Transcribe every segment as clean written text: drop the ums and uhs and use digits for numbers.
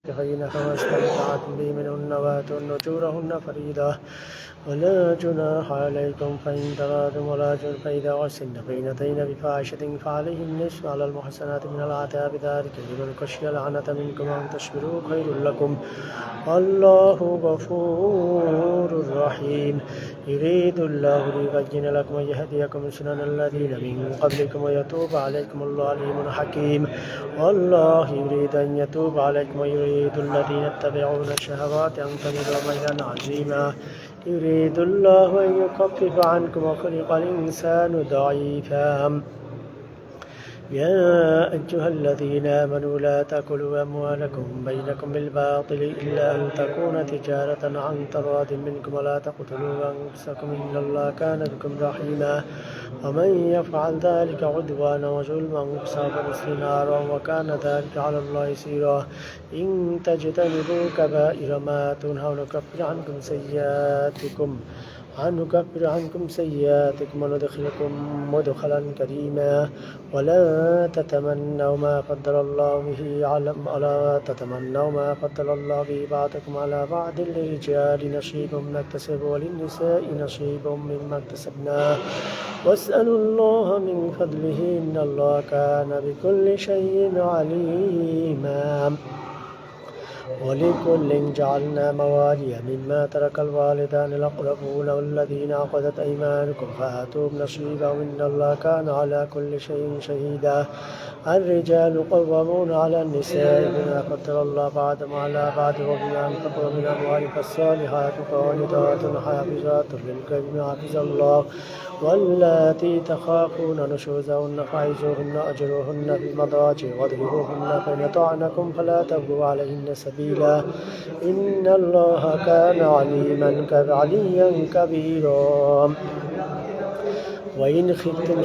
فإن فما استمتعتم به منهن وآتوهن أجورهن فريضة ولا جناح عليكم فإن تراضوا ولا جناح فإذا أحسن فإن أتين بفاحشة فعليهن النصف على المحصنات من العذاب ذلك لمن خشي العنة منكم وأن تصبروا خير لكم والله غفور رحيم يريد الله ليبين لكم ويهديكم سنن الذين من قبلكم ويتوب عليكم الله عليم حكيم والله يريد أن يتوب عليكم ويريد الذين يتبعون الشهوات أن تميلوا ميلا عظيما يريد الله أن يخفف عنكم وخلق الإنسان ضعيفا يا أيها الذين آمنوا لا تأكلوا أموالكم بينكم بالباطل إلا أن تكون تجارة عن تراض منكم ولا تقتلوا أنفسكم إن الله كان بكم رحيما ومن يفعل ذلك عدوانا وظلما فسوف نصليه نارا وكان ذلك على الله يسيرا إن تجتنبوا كبائر ما تنهون نكفر عنكم سيئاتكم وندخلكم مدخلا كريما ولا تتمنوا ما فضل الله به بعضكم على بعض للرجال نصيب مما اكتسبوا وللنساء نصيب مما اكتسبنا واسألوا الله من فضله إن الله كان بكل شيء عليما ولكل جعلنا موالي مما ترك الوالدان الأقربون والذين عقدت أيمانكم فآتوهم نصيبهم إن الله كان على كل شيء شهيدا الرجال قوامون على النساء بما فضل الله بعضهم على بعض وبما أنفقوا من أموالهم فالصالحات قانتات حافظات للغيب بما حفظ الله واللاتي تخافون نشوزهن فعظوهن أجروهن في المضاجع واضربوهن فإن أطعنكم فلا تبغوا عليهن سبيلا إن الله كان عليا كبيرا وإن خفتم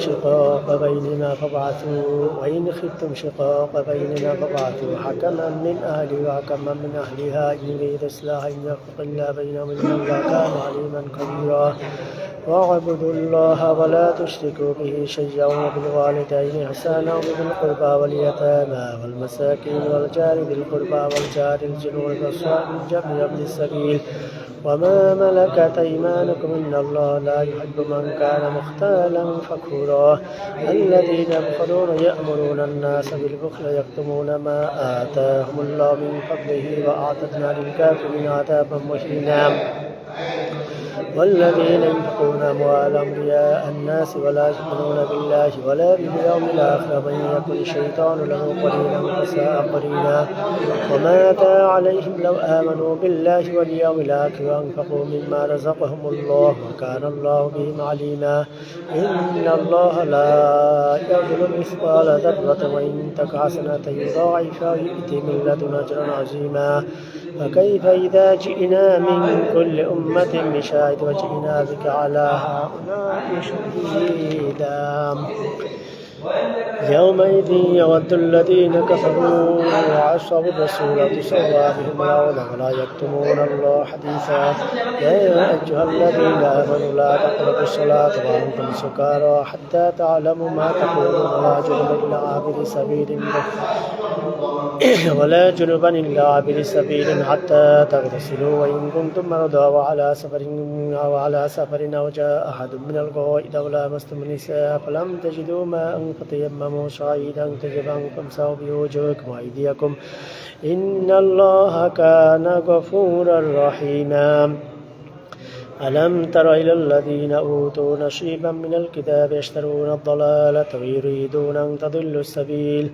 شقاق بينهما فابعثوا حكما من أهله وحكما من أهلها إن يريد إصلاحا يوفق الله بينهم إن الله كان عليما خبيرا واعبدوا الله ولا تشركوا به شيئا وبالوالدين إحسانا وبذي القربى واليتامى والمساكين والجار ذي القربى والجار الجنوب والصائم الجبن وابن السبيل وما ملكت أيمانكم إن الله لا يحب من كان مختالا فخورا الذين يبخلون يأمرون الناس بالبخل يكتمون ما آتاهم الله من فضله وأعتدنا للكافرين عذابا مهينا والذين ينفقون أموالهم رياء الناس ولا يؤمنون بالله ولا باليوم الآخر من يكن الشيطان له قرينا فساء قرينا وماذا عليهم لو آمنوا بالله واليوم الآخر وأنفقوا مما رزقهم الله وكان الله بهم عليما إن الله لا يظلم مثقال ذرة وإن تك حسنة يضاعفها ويؤتي من لدنه أجرا عظيما فكيف إذا جئنا من كل أمة بشاهد وجئنا بك على هؤلاء شهيدا يومئذ يود الذين كفروا وعصوا الرسول تسوى بهم الأرض ولا يكتمون الله حديثا يا أيها الذين آمنوا لا تقربوا الصلاة وأنتم سكارى حتى تعلموا ما تقولون ولا جنبا إلا عابر سبيل حتى تغتسلوا وإن كنتم مرضى وعلى سفر أو جاء أحد من الغائط أو لامستم النساء فلم تجدوا ماء فتيمموا صعيدا طيبا فامسحوا بوجوهكم وأيديكم إن الله كان غفورا رحيما ألم تر إلى الذين أوتوا نصيبا من الكتاب يشترون الضلالة ويريدون أن تضلوا السبيل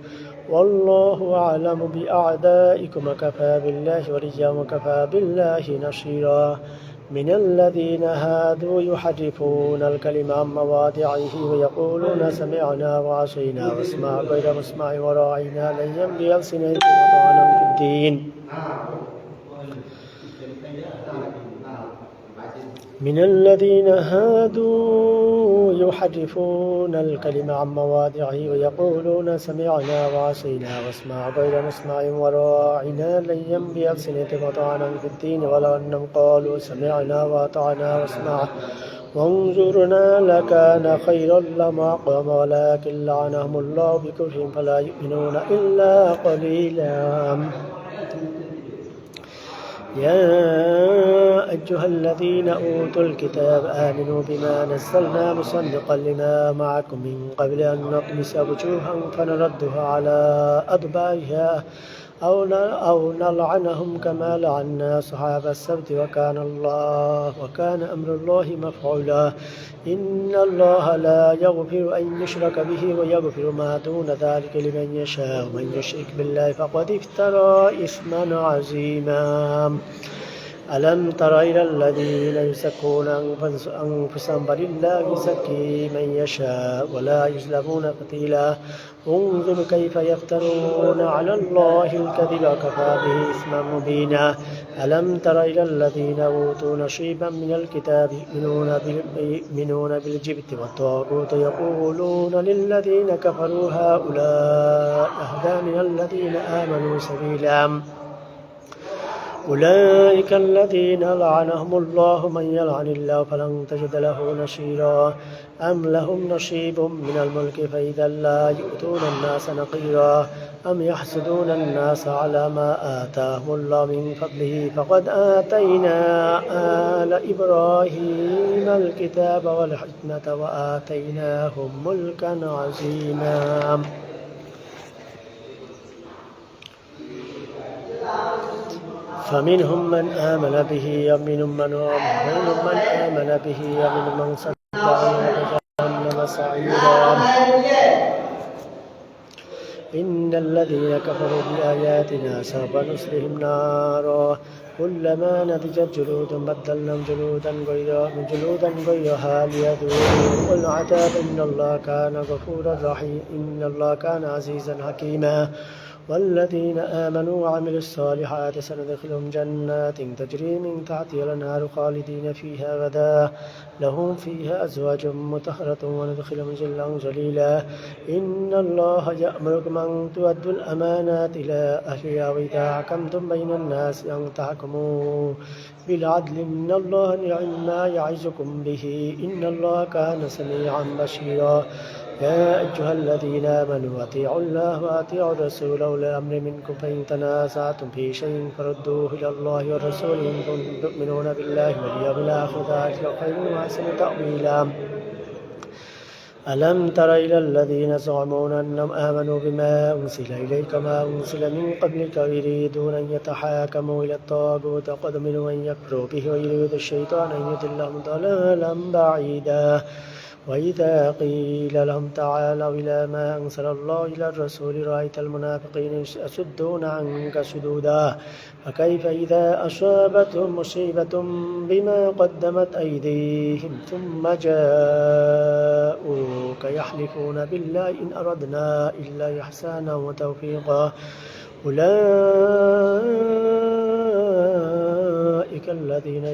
والله أعلم بأعدائكم وكفى بالله وليا وكفى بالله نصيرا من الذين هادوا يحرفون الكلم عن مواضعه ويقولون سمعنا وعصينا واسمع غير مسمع وراعينا ليا بألسنتهم وطعنا في الدين من الذين هادوا يحرفون الكلم عن مواضعه ويقولون سمعنا وعصينا واسمع غير مسمع وراعنا ليا بألسنتهم وطعنا في الدين ولو أنهم قالوا سمعنا وأطعنا واسمع وانظرنا لكان خيرا لما قام ولكن لعنهم الله بكفرهم فلا يؤمنون إلا قليلا يا أيها الذين أوتوا الكتاب آمنوا بما نزلنا مصدقا لما معكم من قبل أن نطمس وجوها فنردها على أدبارها أو نلعنهم كما لعنا أصحاب السبت وكان أمر الله مفعولا. إن الله لا يغفر أن يشرك به ويغفر ما دون ذلك لمن يشاء ومن يشرك بالله فقد افترى إثما عظيما. ألم تر إلى الذين يزكون أنفسهم بل الله يزكي من يشاء ولا يظلمون فتيلا. انظر كيف يفترون على الله الكذب وكفى به إثما مبينا. ألم تر إلى الذين أوتوا نصيبا من الكتاب يؤمنون بالجبت والطاغوت يقولون للذين كفروا هؤلاء أهدى من الذين آمنوا سبيلا. أولئك الذين لعنهم الله من يلعن الله فلن تجد له نصيرا. أم لهم نصيب من الملك فإذا لا يؤتون الناس نقيرا. أم يحسدون الناس على ما آتاهم الله من فضله فقد آتينا آل إبراهيم الكتاب والحكمة وآتيناهم ملكا عظيما. فمنهم من آمن به ومنهم من آمن به ومنهم من صد عنه وجعلنا سعيرا. إن الذين كفروا بآياتنا سوف نصلهم نارا كلما نضجت جلودهم بدلناهم جلودا غيرها ليذوقوا العذاب إن الله كان غفورا رحيما. إن الله كان عزيزا حكيما. والذين آمنوا وعملوا الصالحات سندخلهم جنات تجري من تحتها الأنهار خالدين فيها أبدا لهم فيها أزواج مطهرة وندخلهم ظلا ظليلا. إن الله يأمركم أن تؤدوا الأمانات إلى أهلها وإذا حكمتم بين الناس أن تحكموا بالعدل إن الله نعم ما يعظكم به إن الله كان سميعا بصيرا. يا أيها الذين آمنوا أطيعوا الله وأطيعوا الرسول أولي الأمر منكم فإن تنازعتم في شيء فردوه إلى الله والرسول إن كنتم تؤمنون بالله واليوم الآخر ذلك خير وأحسن تأويلا. ألم تر إلى الذين زعمون أنهم آمنوا بما أنزل إليك وما أنزل من قبلك ويريدون أن يتحاكموا إلى الطاغوت قد أمروا أن يكفروا به ويريد الشيطان أن يضلهم ضلالا بعيدا. وإذا قيل لهم تعالوا إلى ما أنزل الله إلى الرسول رأيت المنافقين يصدون عنك صدودا. فكيف إذا أصابتهم مصيبة بما قدمت أيديهم ثم جاءوك يحلفون بالله إن أردنا إلا إحسانا وتوفيقا. أولئك الذين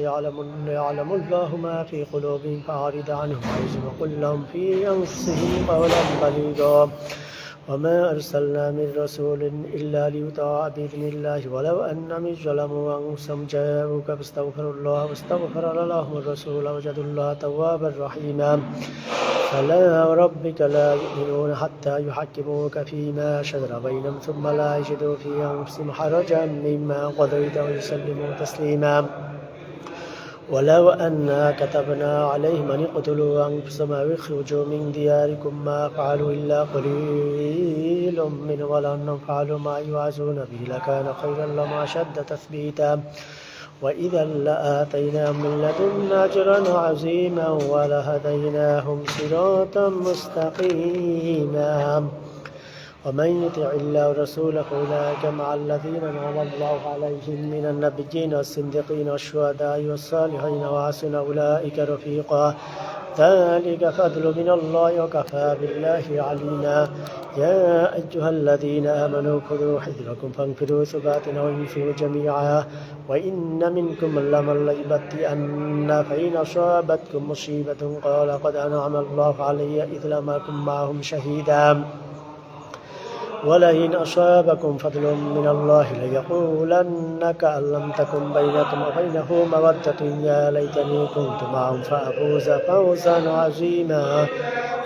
يعلم الله ما في قلوبهم فأعرض عنهم وقل لهم في أنفسهم قولا بليغا. وما أرسلنا من رسول إلا ليطاع بإذن الله ولو أنهم ظلموا أنفسهم جاءوك فاستغفروا الله واستغفر لهم الرسول وجدوا الله توابا رحيما. فلا وربك لا يؤمنون حتى يحكموك فيما شجر بينهم ثم لا يجدوا في أنفسهم حرجا مما قضيت ويسلموا تسليما. ولو أنا كتبنا عليهم أن اقتلوا أنفسهم أو اخرجوا من دياركم ما فعلوا إلا قليل منهم ولأنهم فعلوا ما يوعظون به لكان خيرا لهم أشد تثبيتا. وإذا لآتيناهم من لدنا أجرا عظيما ولهديناهم صراطا مستقيما. ومن يطع الله ورسوله فأولئك مع الذين أنعم الله عليهم من النبيين والصديقين والشهداء والصالحين وحسن أولئك رفيقا. ذلك فضل من الله وكفى بالله عليما. يا أيها الذين آمنوا خذوا حذركم فانفروا ثبات أو انفروا جميعا وإن منكم لمن ليبطئن فإن أصابتكم مصيبة قال قد أنعم الله علي إذ لم أكن معهم شهيدا. ولئن أصابكم فضل من الله ليقولن كأن لم تكن بينكم وبينه مودة يا ليتني كنت معهم فأفوز فوزا عظيما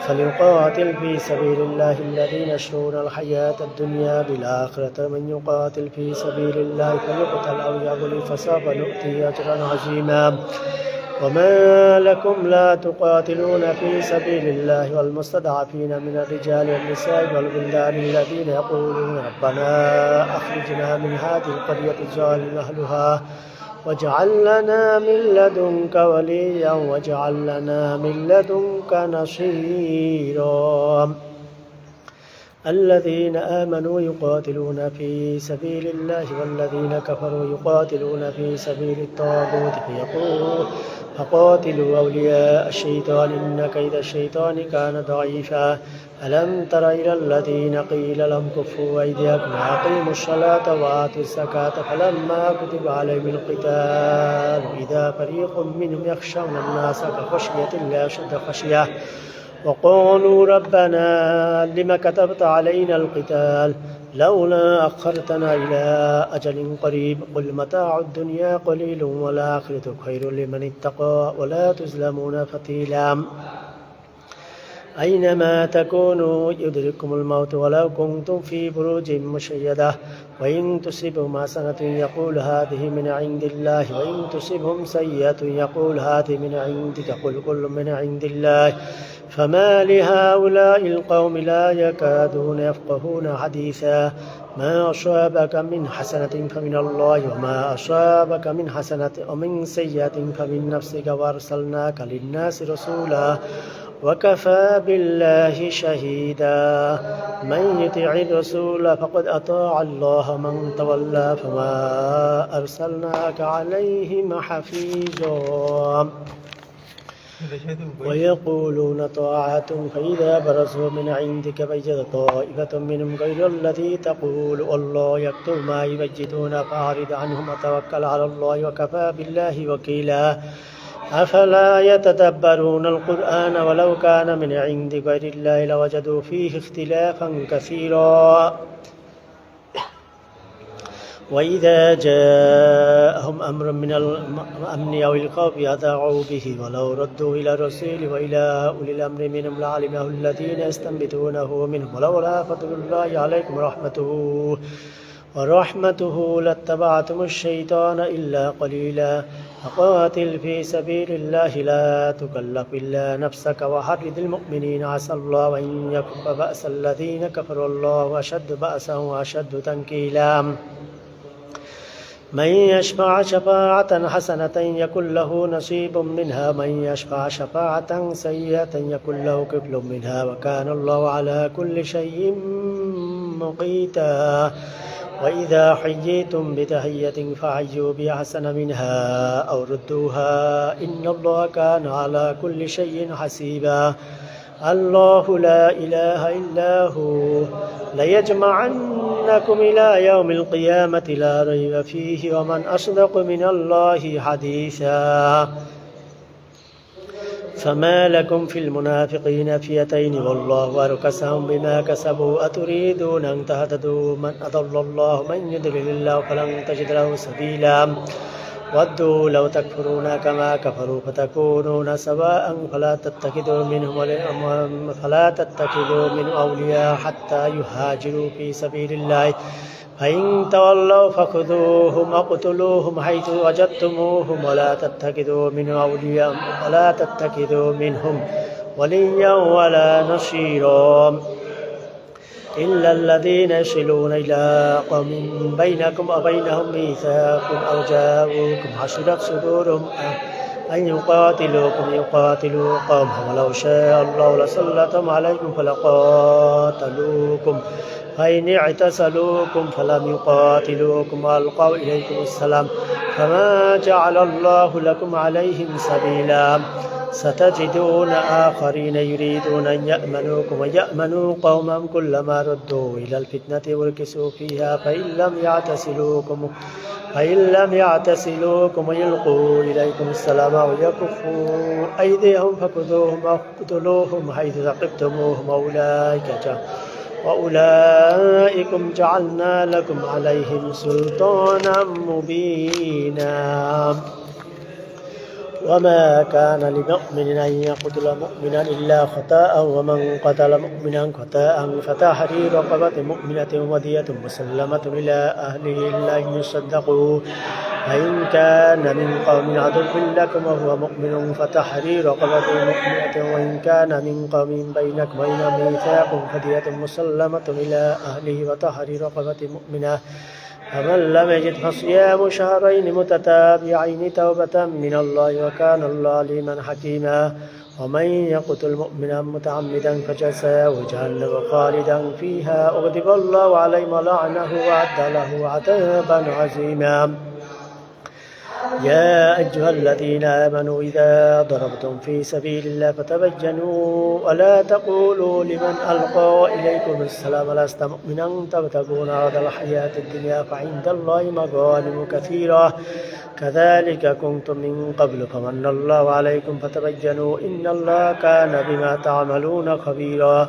فليقاتل في سبيل الله الذين يشرون الحياة الدنيا بالآخرة من يقاتل في سبيل الله فيقتل أو يغلب فسوف نؤتيه أجرا عظيما وما لكم لا تقاتلون في سبيل الله والمستضعفين من الرجال والنساء والولدان الذين يقولون ربنا أخرجنا من هذه القرية الظالم أهلها واجعل لنا من لدنك وليا واجعل لنا من لدنك نصيرا الذين آمنوا يقاتلون في سبيل الله والذين كفروا يقاتلون في سبيل الطاغوت فقاتلوا أولياء الشيطان إن كيد الشيطان كان ضعيفا ألم تر إلى الذين قيل لهم كفوا أيديكم وأقيموا الصلاة وآتوا الزكاة فلما كتب عليهم القتال إذا فريق منهم يخشون الناس كخشية الله أشد خشية وقالوا ربنا لم كتبت علينا القتال لولا أخرتنا إلى أجل قريب قل متاع الدنيا قليل والآخرة خير لمن اتقى ولا تظلمون فتيلا أينما تكونوا يدرككم الموت ولو كنتم في بروج مشيدة وإن تصبهم حسنة يقول هذه من عند الله وإن تصبهم سيئة يقول هذه من عندك قل كل من عند الله فما لهؤلاء القوم لا يكادون يفقهون حديثا ما أصابك من حسنة فمن الله وما أصابك من حسنة ومن سيئة فمن نفسك وأرسلناك للناس رسولا وكفى بالله شهيدا من يطع الرسول فقد أطاع الله من تولى فما أرسلناك عليهم حفيظا ويقولون طاعة فإذا برزوا من عندك بيت طائفة منهم غير الذي تقول الله يكتب ما يبجدون فأعرض عنهم وتوكل على الله وكفى بالله وكيلا أفلا يتدبرون القرآن ولو كان من عند غير الله لوجدوا فيه اختلافا كثيرا وإذا جاءهم أمر من الأمن أو الخوف أذاعوا به ولو ردوا إلى الرسول وإلى أولي الأمر منهم لعلمه الذين يستنبطونه منهم ولولا فضل الله عليكم ورحمته لاتبعتم الشيطان إلا قليلا فقاتل في سبيل الله لا تكلف إلا نفسك وحرض المؤمنين عسى الله أن يكف بأس الذين كفروا الله أشد بأسا وأشد تنكيلا من يشفع شفاعة حسنة يكن له نصيب منها من يشفع شفاعة سيئة يكن له كفل منها وكان الله على كل شيء مقيتا وإذا حييتم بتحية فحيوا بأحسن منها أو ردوها إن الله كان على كل شيء حسيبا الله لا إله إلا هو ليجمعنكم إلى يوم القيامة لا ريب فيه ومن أصدق من الله حديثا فما لكم في المنافقين فئتين والله أركسهم بما كسبوا أتريدون أن تهتدوا من أضل الله من يضلل الله فلن تجد له سبيلا ودوا لو تكفرون كما كفروا فتكونون سواء فلا تتخذوا منهم أولياء حتى يهاجروا في سبيل الله فإن تولوا فخذوهم وقتلوهم حيث وجدتموهم ولا تتخذوا منهم وليا ولا نصيرا إلا الذين يصلون إلى قوم بينكم وبينهم ميثاق أو جاءوكم حصلت صدورهم أن يقاتلوا قومهم ولو شاء الله لسلطهم عليكم فلقاتلوكم فإن اعتزلوكم فلم يقاتلوكم وألقوا إليكم السلام فما جعل الله لكم عليهم سبيلا ستجدون آخرين يريدون أن يأمنوكم ويأمنوا قومهم كلما ردوا إلى الفتنة وركسوا فيها فإن لم يعتزلوكم ويلقوا إليكم السلام ويكفوا أيديهم فخذوهم واقتلوهم حيث ثقفتموهم وأولئكم جعلنا لكم عليهم سلطانا مبينا وما كان لمؤمن أن يقتل مؤمنا إلا خطأ ومن قتل مؤمنا خطأ فتحرير رقبة مؤمنة ودية مسلمة إلى أهله إلا أن يصدقوا فإن كان من قوم عدو لكم وهو مؤمن فتحرير رقبة مؤمنة وإن كان من قوم بينكم وبينهم ميثاق فدية مسلمة إلى أهله وتحرير رقبة مؤمنة فمن لم يجد فصيام شهرين متتابعين توبة من الله وكان الله عليما حكيما ومن يقتل مؤمنا متعمدا فجزاؤه جهنم خالدا فيها أغضب الله عليه ولعنه وأعد له عذابا عظيما يا أيها الذين آمنوا إذا ضربتم في سبيل الله فتبينوا ولا تقولوا لمن ألقى إليكم السلام لست مؤمنا تبتغون عرض الحياة الدنيا فعند الله مغانم كثيرة كذلك كنتم من قبل فمن الله عليكم فتبينوا إن الله كان بما تعملون خبيرا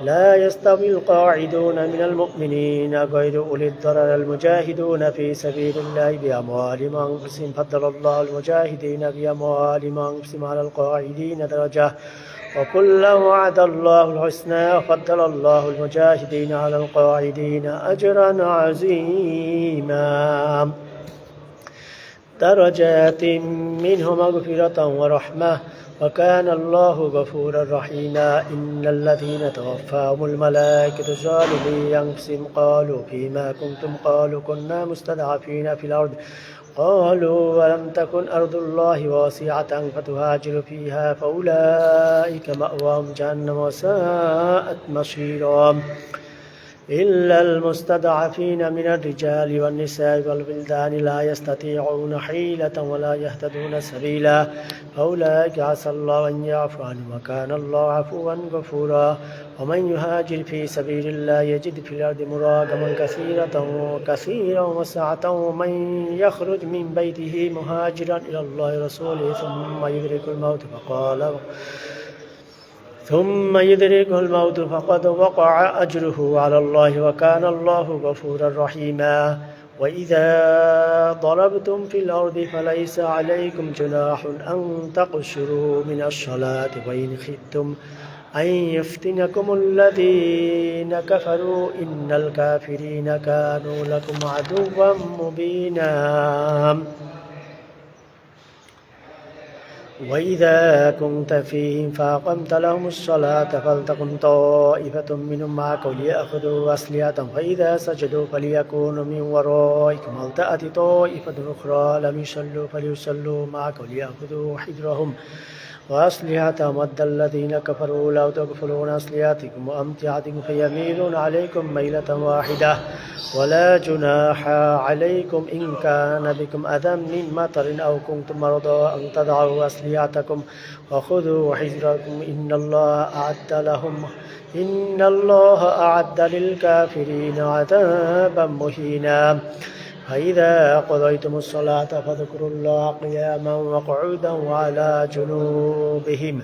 لا يستوي القاعدون من المؤمنين غير أولي الضرر المجاهدون في سبيل الله بأموالهم وأنفسهم فضل الله المجاهدين بأموالهم وأنفسهم على القاعدين درجة وكلا وعد الله الحسنى وفضل الله المجاهدين على القاعدين أجرا عظيما درجات منه مغفرة ورحمة وكان الله غفورا رحيما إن الذين توفاهم الملائكة ظالمي أنفسهم قالوا فيما كنتم قالوا كنا مستضعفين في الأرض قالوا ولم تكن أرض الله واسعة فتهاجر فيها فأولئك مأواهم جهنم وساءت مصيرا إلا المستضعفين من الرجال والنساء والولدان لا يستطيعون حيلة ولا يهتدون سبيلا فأولئك عسى الله أن يعفو عنهم وكان الله عفوا غفورا ومن يهاجر في سبيل الله يجد في الأرض مراغما كثيرا وسعة ومن يخرج من بيته مهاجرا إلى الله ورسوله ثم يدركه الموت فقد وقع أجره على الله وكان الله غفورا رحيما وإذا ضربتم في الأرض فليس عليكم جناح أن تقصروا من الصلاة وإن خفتم أن يفتنكم الذين كفروا إن الكافرين كانوا لكم عدوا مبينا وإذا كنت فيهم فأقمت لهم الصلاة فلتقم طائفة منهم معك وليأخذوا أسلحتهم فإذا سجدوا فليكونوا من ورائكم ولتأت طائفة أخرى لم يصلوا فليصلوا معك وليأخذوا حذرهم وأسلحتهم ود الذين كفروا لو تغفلون أسلحتكم وأمتعتكم فيميلون عليكم ميلة واحدة ولا جناح عليكم إن كان بكم أذى من مطر أو كنتم مرضى أن تضعوا أسلحتكم وخذوا حذركم إن الله أعد للكافرين عذابا مهينا فإذا قضيتم الصلاة فاذكروا الله قياما وقعودا وعلى جنوبهم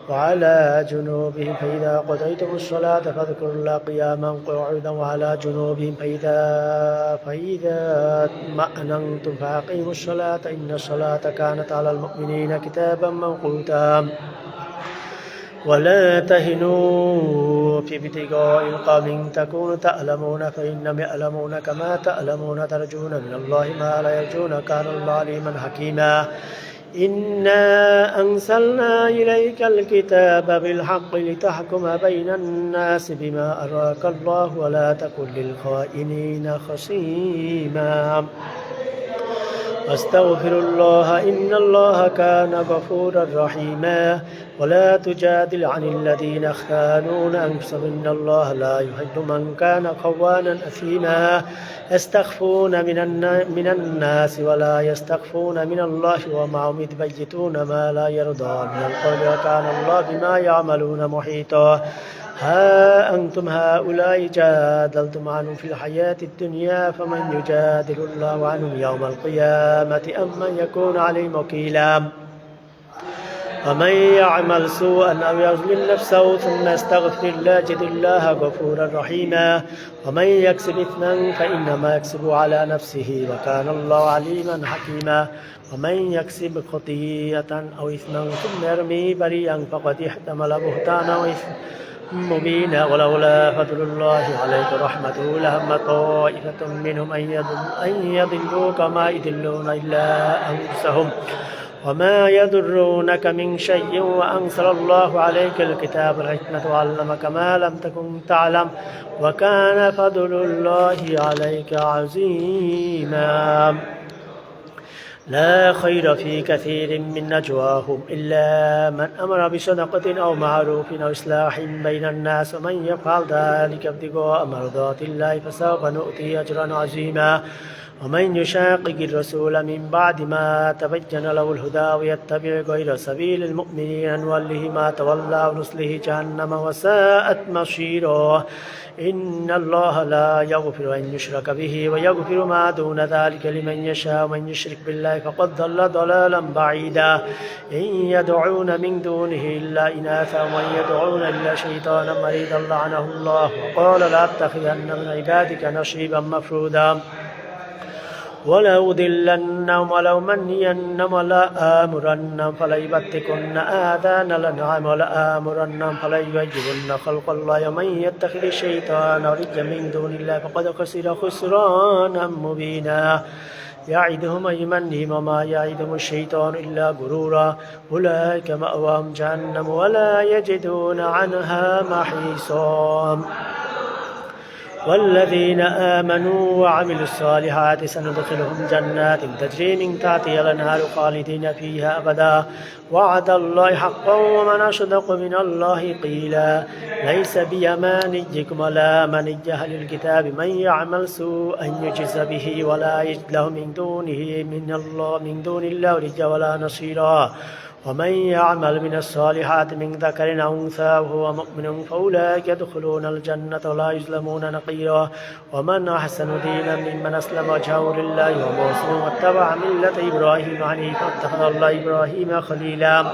فإذا قضيتم الصلاة فاذكروا الله قياما وقعودا وعلى جنوبهم فإذا اطمأننتم فأقيموا الصلاة إن الصلاة كانت على المؤمنين كتابا موقوتا ولا تهنوا في ابتغاء القوم تكونوا تألمون فإنهم يألمون كما تألمون ترجون من الله ما لا يرجون كان الله عليما حكيما إنا أنزلنا إليك الكتاب بالحق لتحكم بين الناس بما أراك الله ولا تكن للخائنين خصيما واستغفر الله إن الله كان غفورا رحيما ولا تجادل عن الذين يختانون أنفسهم إن الله لا يحب من كان خوانا أثيما يستخفون من الناس ولا يستخفون من الله ومعهم يبيتون ما لا يرضى من القول وكان الله بما يعملون محيطا ها أنتم هؤلاء جادلتم عنهم في الحياة الدنيا فمن يجادل الله عنهم يوم القيامة أم من يكون عليهم وكيلا ومن يعمل سوءا أو يظلم نفسه ثم يستغفر الله يجد الله غفورا رحيما ومن يكسب إثما فإنما يكسب على نفسه وكان الله عليما حكيما ومن يكسب خطيئة أو إثما ثم يرمي بريئا فقد احتمل بهتانا وإثما مبينا ولولا فضل الله عليك ورحمته لهم طائفة منهم أن يضلوك ما يضلون إلا أنفسهم وما يضرونك من شيء وأنزل الله عليك الكتاب والحكمة وعلمك ما لم تكن تعلم وكان فضل الله عليك عظيما لا خير في كثير من نجواهم إلا من أمر بصدقة أو معروف أو إصلاح بين الناس ومن يفعل ذلك ابتغاء مرضات الله فسوف نؤتيه أجرا عظيما ومن يشاقق الرسول من بعد ما تبين له الهدى ويتبع غير سبيل المؤمنين نوله ما تولى ونصله جهنم وساءت مصيرا إن الله لا يغفر أن يشرك به ويغفر ما دون ذلك لمن يشاء ومن يشرك بالله فقد ضل ضلالا بعيدا إن يدعون من دونه إلا إناثا ومن يدعون إلا شيطانا مريدا لعنه الله وقال لأتخذن من عبادك نصيبا مفروضا ولأضلنهم ولأمنينهم ولآمرنهم فليبتكن آذان الأنعام ولآمرنهم فليغيرن خلق الله ومن يتخذ الشيطان وليا من دون الله فقد خسر خسرانا مبينا يعدهم أيمانهم وما يعدهم الشيطان إلا غرورا أولئك مأواهم جهنم ولا يجدون عنها محيصا والذين آمنوا وعملوا الصالحات سندخلهم جنات تجري من تحتها الأنهار خالدين فيها أبدا وعد الله حقا ومن أصدق من الله قيلا ليس بيمانيكم ولا مني أهل الكتاب من يعمل سوءا يجز به ولا يجد له من دون الله وليا ولا نصيرا ومن يعمل من الصالحات من ذكر أو أنثى وهو مؤمن فأولئك يدخلون الجنة ولا يظلمون نقيرا ومن أحسن دينا ممن أسلم وجهه لله وهو محسن واتبع ملة إبراهيم حنيفا واتخذ الله إبراهيم خليلا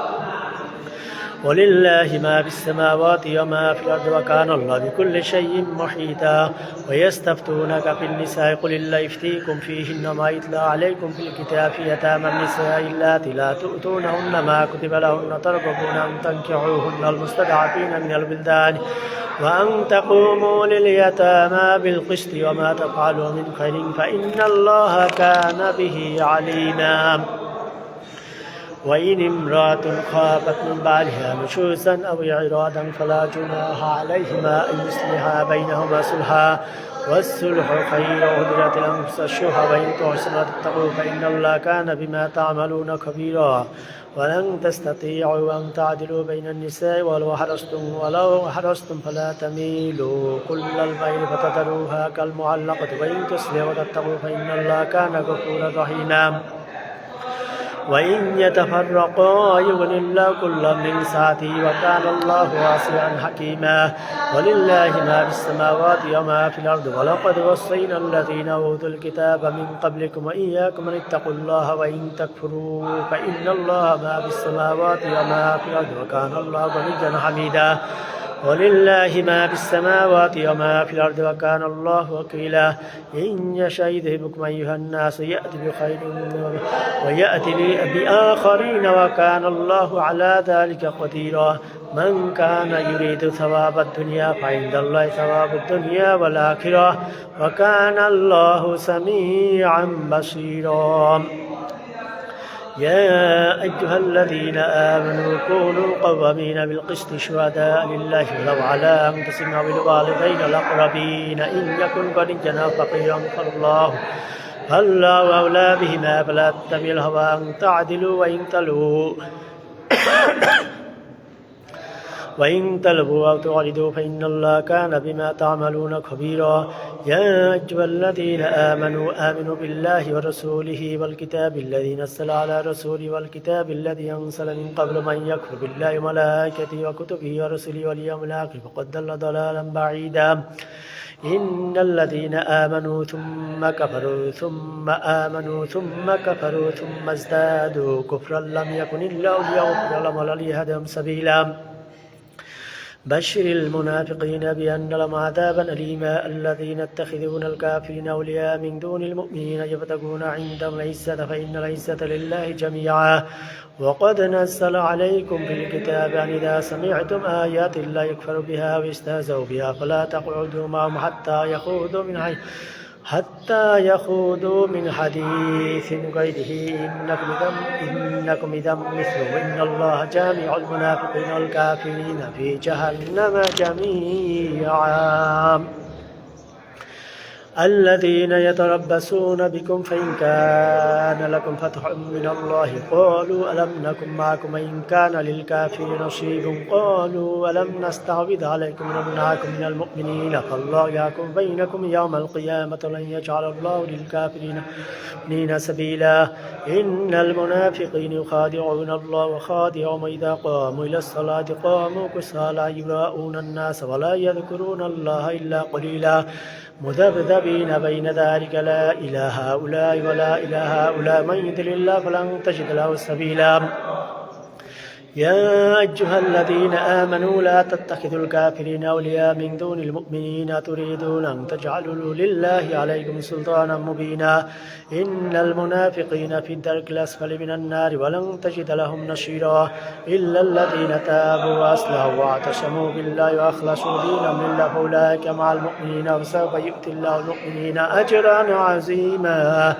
ولله ما في السماوات وما في الأرض وكان الله بكل شيء محيطا ويستفتونك في النساء قل الله يفتيكم فيهن ما يتلى عليكم في الكتاب في يتامى النساء اللاتي لا تؤتونهن ما كتب لهن ترغبون أن تنكحوهن المستضعفين من البلدان وأن تقوموا لليتامى بالقسط وما تفعلوا من خير فإن الله كان به عليما وإن امرأة خافت من بعلها نشوزا أو إعراضا فلا جناح عليهما أن يصلحا بينهما صلحا والصلح خير وهدرت الأنفس الشح وإن تحسنوا وتتقوا فإن الله كان بما تعملون خبيرا ولن تستطيعوا أن تعدلوا بين النساء ولو حرصتم فلا تميلوا كل الميل فتذروها كالمعلقة وإن تصلحوا وتتقوا فإن الله كان غفورا رحيما وإن يتفرقا يغن الله كلا من سعته وكان الله واسعا حكيما ولله ما في السماوات وما في الأرض ولقد وصينا الذين أوتوا الكتاب من قبلكم وإياكم أن اتقوا الله وإن تكفروا فإن الله ما في السماوات وما في الأرض وكان الله غنيا حميدا ولله ما في السماوات وما في الأرض وكان الله وكيلا إن يشاء يذهبكم أيها الناس يأتي بخير ويأتي بآخرين وكان الله على ذلك قديرا من كان يريد ثواب الدنيا فعند الله ثواب الدنيا والآخرة وكان الله سميعا بصيرا يا أيها الذين آمنوا كونوا قوامين بالقسط شهداء لله ولو على أنفسكم أو الوالدين الأقربين إن يكن غنيا فقيرا فالله أولى بهما فلا تتبعوا الهوى أن تعدلوا وإن تلووا وإن تلبوا أو تعرضوا فإن الله كان بما تعملون خبيرا. يا أيها الذين آمنوا بالله ورسوله والكتاب الذي نزل على رسوله والكتاب الذي أنزل من قبل من يكفر بالله وملائكته وكتبه ورسله واليوم الآخر فقد ضل ضلالا بعيدا. إن الذين آمنوا ثم كفروا ثم آمنوا ثم كفروا ثم ازدادوا كفرا لم يكن الله ليغفر لهم ولا ليهديهم سبيلا. بشر المنافقين بأن لهم عذابا أليما. الذين يتخذون الكافرين أولياء من دون المؤمنين يبتغون عندهم العزة فإن العزة لله جميعا. وقد نزل عليكم في الكتاب أن إذا سمعتم آيات الله يكفر بها ويستهزأ بها فلا تقعدوا معهم حتى يخوضوا من حديث غيره إنكم إذا مثلهم إن الله جامع المنافقين والكافرين في جهنم جميعا. الذين يتربصون بكم فإن كان لكم فتح من الله قالوا ألم نكن معكم وإن كان للكافرين نصيب قالوا ألم نستعوذ عليكم ونمنعكم من المؤمنين فالله يحكم بينكم يوم القيامة لن يجعل الله للكافرين سبيلا. إن المنافقين يخادعون الله وخادعهم إذا قاموا إلى الصلاة قاموا كسالى يراءون الناس ولا يذكرون الله إلا قليلا مذبذبين بين ذلك لا إلى هؤلاء ولا إلى هؤلاء من يضلل الله فلن تجد له سبيلا. يا أيها الذين آمنوا لا تتخذوا الكافرين أولياء من دون المؤمنين تريدون أن تجعلوا لله عليكم سلطانا مبينا. إن المنافقين في الدرك الأسفل من النار ولن تجد لهم نصيرا إلا الذين تابوا وأصلحوا واعتصموا بالله وأخلصوا دينهم لله فأولئك مع المؤمنين وسوف يؤتي الله المؤمنين أجرا عظيما.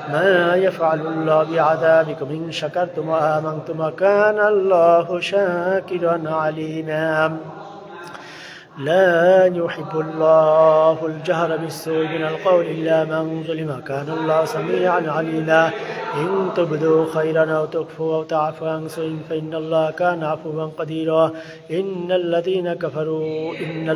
ما يفعل الله بعذابكم إن شكرتم وآمنتم وكان الله شاكرا عليما. لا يحب الله الجهر بالسوء من القول إلا من ظلم كان الله سميعا عليما. إن تبدوا خيرا أو تخفوا أو تعفوا عن سوء فإن الله كان عفوا قديرا. إن الذين يكفرون